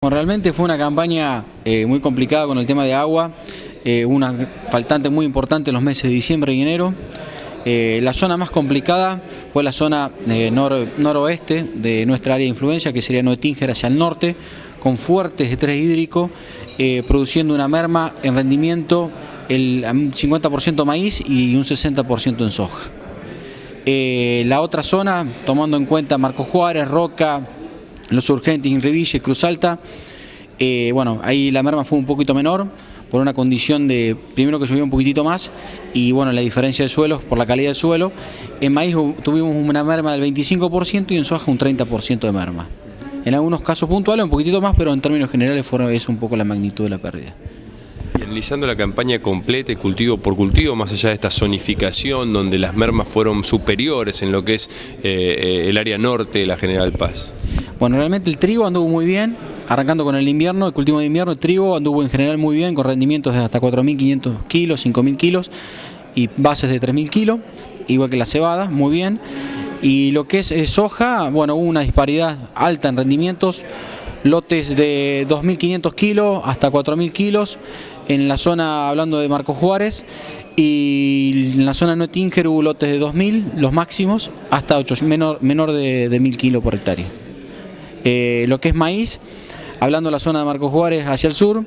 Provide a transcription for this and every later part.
Bueno, realmente fue una campaña muy complicada con el tema de agua, una faltante muy importante en los meses de diciembre y enero. La zona más complicada fue la zona noroeste de nuestra área de influencia, que sería Noe-Tínger hacia el norte, con fuertes estrés hídrico, produciendo una merma en rendimiento, el 50% maíz y un 60% en soja. La otra zona, tomando en cuenta Marcos Juárez, Roca, Los Urgentes, Inreville, Cruz Alta, bueno, ahí la merma fue un poquito menor, por una condición de, primero que llovió un poquitito más, y bueno, la diferencia de suelos, por la calidad del suelo. En maíz tuvimos una merma del 25% y en soja un 30% de merma. En algunos casos puntuales un poquitito más, pero en términos generales es un poco la magnitud de la pérdida. Y analizando la campaña completa y cultivo por cultivo, más allá de esta zonificación donde las mermas fueron superiores en lo que es el área norte de la General Paz. Bueno, realmente el trigo anduvo muy bien, arrancando con el invierno, el cultivo de invierno, el trigo anduvo en general muy bien, con rendimientos de hasta 4.500 kilos, 5.000 kilos y bases de 3.000 kilos, igual que la cebada, muy bien. Y lo que es soja, bueno, hubo una disparidad alta en rendimientos, lotes de 2.500 kilos hasta 4.000 kilos, en la zona, hablando de Marcos Juárez, y en la zona Noe-Tínger hubo lotes de 2.000, los máximos, hasta 8, menor de 1.000 kilos por hectárea. Lo que es maíz, hablando de la zona de Marcos Juárez hacia el sur,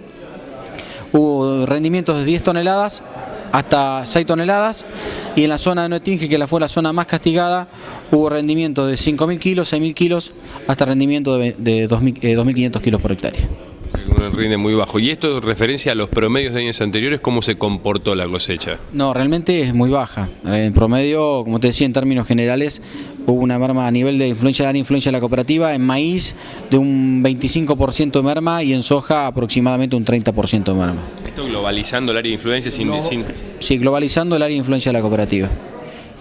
hubo rendimientos de 10 toneladas hasta 6 toneladas, y en la zona de Noe-Tínger, que fue la zona más castigada, hubo rendimientos de 5.000 kilos, 6.000 kilos, hasta rendimiento de 2.500 kilos por hectárea. Un rinde muy bajo. ¿Y esto en referencia a los promedios de años anteriores, cómo se comportó la cosecha? No, realmente es muy baja. En promedio, como te decía, en términos generales, hubo una merma a nivel de influencia de la cooperativa, en maíz de un 25% de merma y en soja aproximadamente un 30% de merma. ¿Esto globalizando el área de influencia Sí, globalizando el área de influencia de la cooperativa.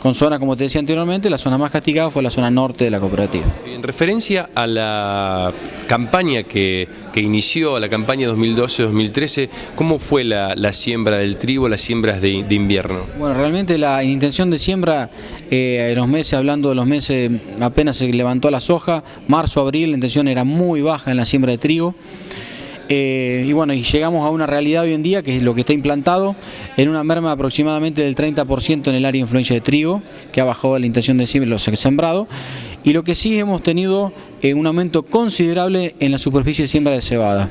Con zona, como te decía anteriormente, la zona más castigada fue la zona norte de la cooperativa. En referencia a la campaña que inició, a la campaña 2012-2013, ¿cómo fue la siembra del trigo, las siembras de invierno? Bueno, realmente la intención de siembra, en los meses, hablando de los meses, apenas se levantó la soja, marzo, abril, la intención era muy baja en la siembra de trigo. Y bueno, y llegamos a una realidad hoy en día, que es lo que está implantado, en una merma aproximadamente del 30% en el área de influencia de trigo, que ha bajado la intención de siembra los sembrados, y lo que sí hemos tenido un aumento considerable en la superficie de siembra de cebada.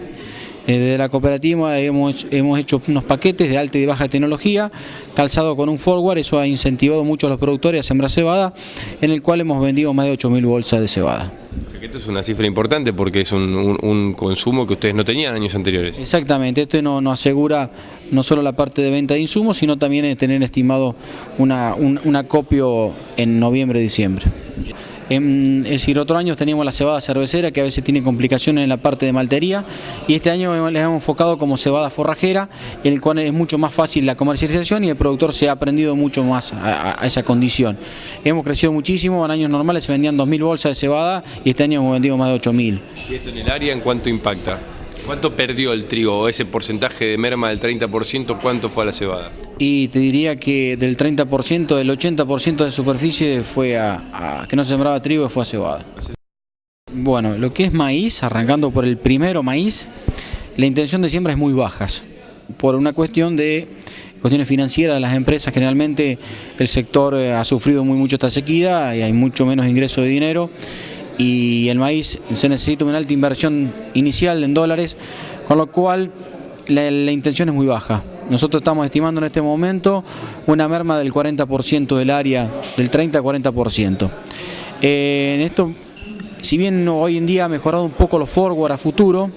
Desde la cooperativa hemos hecho unos paquetes de alta y de baja tecnología, calzado con un forward, eso ha incentivado mucho a los productores a sembrar cebada, en el cual hemos vendido más de 8.000 bolsas de cebada. O sea que esto es una cifra importante porque es un consumo que ustedes no tenían años anteriores. Exactamente, esto nos asegura no solo la parte de venta de insumos, sino también tener estimado un acopio en noviembre-diciembre. Es decir, otros años teníamos la cebada cervecera, que a veces tiene complicaciones en la parte de maltería, y este año les hemos enfocado como cebada forrajera, en el cual es mucho más fácil la comercialización y el productor se ha aprendido mucho más a esa condición. Hemos crecido muchísimo, en años normales se vendían 2.000 bolsas de cebada y este año hemos vendido más de 8.000. ¿Y esto en el área en cuánto impacta? ¿Cuánto perdió el trigo? Ese porcentaje de merma del 30%, ¿cuánto fue a la cebada? Y te diría que del 30%, del 80% de superficie fue que no se sembraba trigo, fue a cebada. Bueno, lo que es maíz, arrancando por el primero maíz, la intención de siembra es muy bajas, por una cuestiones financieras de las empresas. Generalmente el sector ha sufrido mucho esta sequía y hay mucho menos ingreso de dinero, y el maíz se necesita una alta inversión inicial en dólares, con lo cual la intención es muy baja. Nosotros estamos estimando en este momento una merma del 40% del área, del 30-40%. En esto, si bien hoy en día ha mejorado un poco los forward a futuro,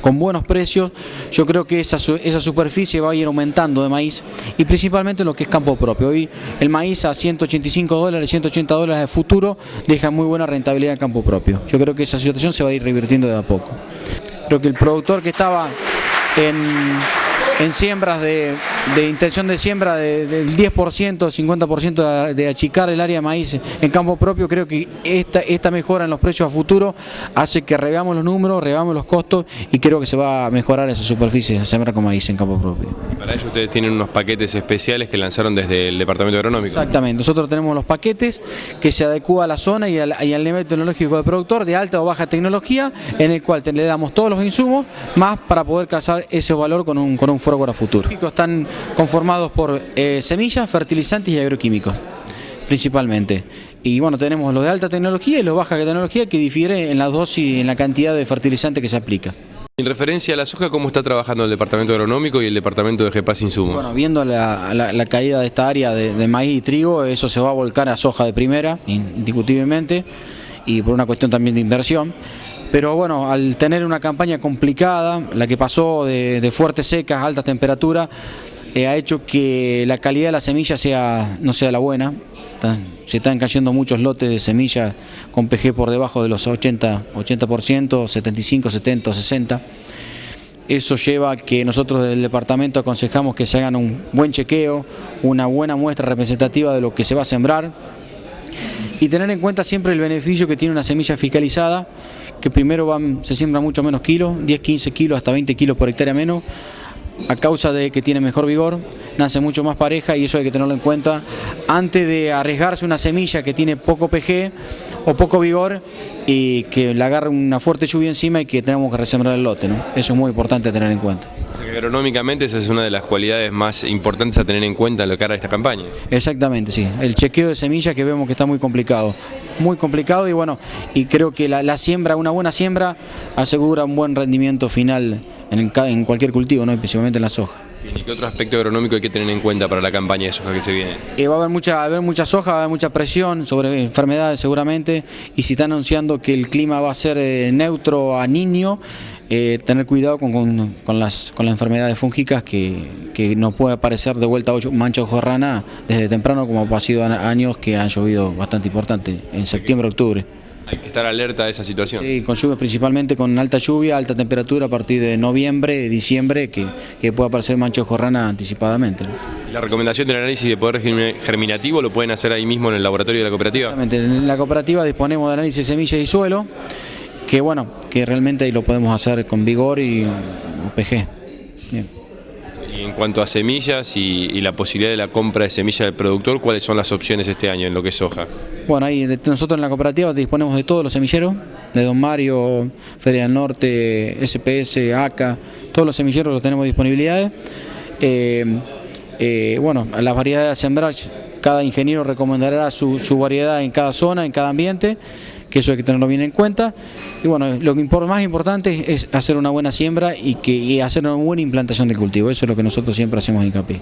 con buenos precios, yo creo que esa superficie va a ir aumentando de maíz, y principalmente lo que es campo propio. Hoy el maíz a $185, $180 de futuro deja muy buena rentabilidad en campo propio. Yo creo que esa situación se va a ir revirtiendo de a poco. Creo que el productor que estaba en siembras de de intención de siembra del 10%, 50% de achicar el área de maíz en campo propio, creo que esta mejora en los precios a futuro hace que reveamos los números, reveamos los costos y creo que se va a mejorar esa superficie de sembra con maíz en campo propio. Para ello ustedes tienen unos paquetes especiales que lanzaron desde el Departamento Agronómico. Exactamente, nosotros tenemos los paquetes que se adecúan a la zona y al nivel tecnológico del productor de alta o baja tecnología, en el cual le damos todos los insumos más para poder casar ese valor con un forward a futuro. Están conformados por semillas, fertilizantes y agroquímicos, principalmente. Y bueno, tenemos los de alta tecnología y los de baja tecnología, que difiere en la dosis y en la cantidad de fertilizante que se aplica. En referencia a la soja, ¿cómo está trabajando el Departamento Agronómico y el Departamento de GEPAS Insumos? Bueno, viendo la caída de esta área de maíz y trigo, eso se va a volcar a soja de primera, indiscutiblemente, y por una cuestión también de inversión. Pero bueno, al tener una campaña complicada, la que pasó de fuertes secas, altas temperaturas, ha hecho que la calidad de la semilla no sea la buena. Se están cayendo muchos lotes de semillas con PG por debajo de los 80%, 75, 70, 60. Eso lleva a que nosotros del departamento aconsejamos que se hagan un buen chequeo, una buena muestra representativa de lo que se va a sembrar y tener en cuenta siempre el beneficio que tiene una semilla fiscalizada, que primero se siembra mucho menos kilos, 10, 15 kilos, hasta 20 kilos por hectárea menos, a causa de que tiene mejor vigor, nace mucho más pareja y eso hay que tenerlo en cuenta antes de arriesgarse una semilla que tiene poco PG o poco vigor y que le agarre una fuerte lluvia encima y que tenemos que resembrar el lote, ¿no? Eso es muy importante tener en cuenta. O sea que agronómicamente esa es una de las cualidades más importantes a tener en cuenta en lo que hará esta campaña. Exactamente, sí. El chequeo de semillas que vemos que está muy complicado y bueno, y creo que la siembra, una buena siembra asegura un buen rendimiento final en cualquier cultivo, ¿no? Principalmente en la soja. Bien, ¿y qué otro aspecto agronómico hay que tener en cuenta para la campaña de soja que se viene? Va a haber mucha soja, va a haber mucha presión sobre enfermedades seguramente, y si están anunciando que el clima va a ser neutro a niño, tener cuidado con las enfermedades fúngicas que nos puede aparecer de vuelta mancha ojorrana desde temprano, como ha sido años que han llovido bastante importante, en septiembre, octubre. Hay que estar alerta a esa situación. Sí, con lluvias principalmente, con alta lluvia, alta temperatura a partir de noviembre, diciembre, que puede aparecer mancha ojorrana anticipadamente, ¿no? ¿Y la recomendación del análisis de poder germinativo lo pueden hacer ahí mismo en el laboratorio de la cooperativa? Exactamente, en la cooperativa disponemos de análisis de semillas y suelo, que bueno, que realmente ahí lo podemos hacer con vigor y PG. Bien. Y en cuanto a semillas y la posibilidad de la compra de semillas del productor, ¿cuáles son las opciones este año en lo que es soja? Bueno, ahí nosotros en la cooperativa disponemos de todos los semilleros, de Don Mario, Feria del Norte, SPS, ACA, todos los semilleros los tenemos disponibilidades. Bueno, a las variedades a sembrar, cada ingeniero recomendará su variedad en cada zona, en cada ambiente, que eso hay que tenerlo bien en cuenta. Y bueno, lo más importante es hacer una buena siembra y hacer una buena implantación del cultivo. Eso es lo que nosotros siempre hacemos hincapié.